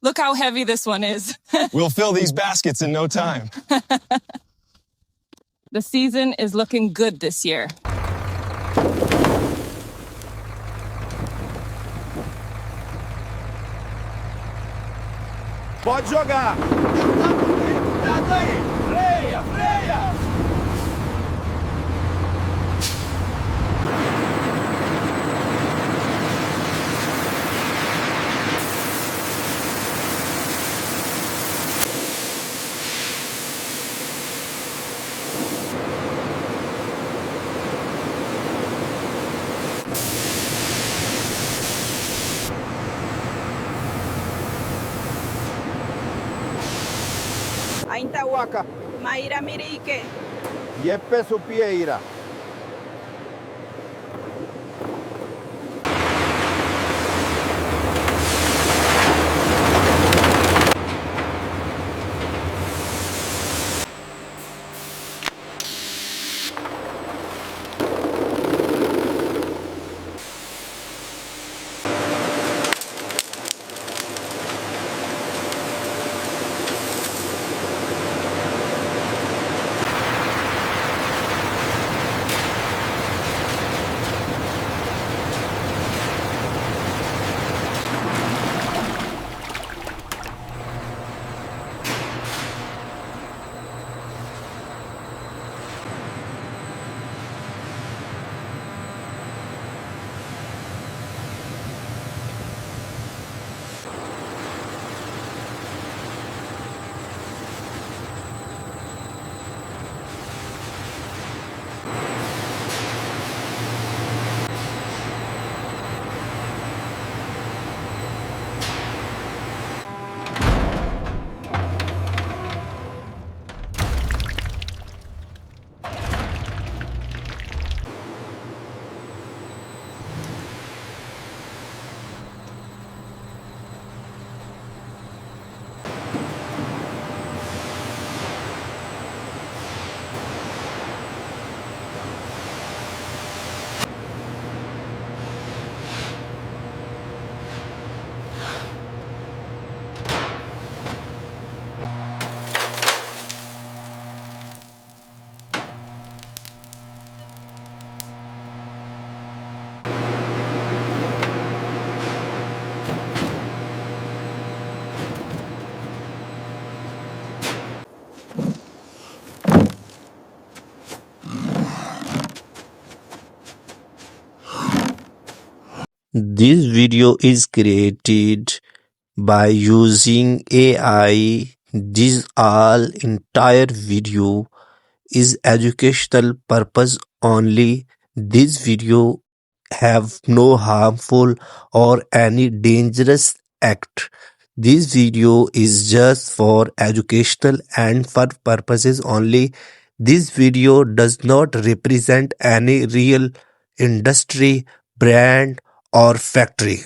Look how heavy this one is. We'll fill these baskets in no time. The season is looking good this year. Pode jogar. Cuidado aí. Freia, freia. Ainta waka, maira mirike. Yeppe supieira. This video is created by using AI. This all entire video is educational purpose only. This video have no harmful or any dangerous act. This video is just for educational and for purposes only. This video does not represent any real industry, brand or factory.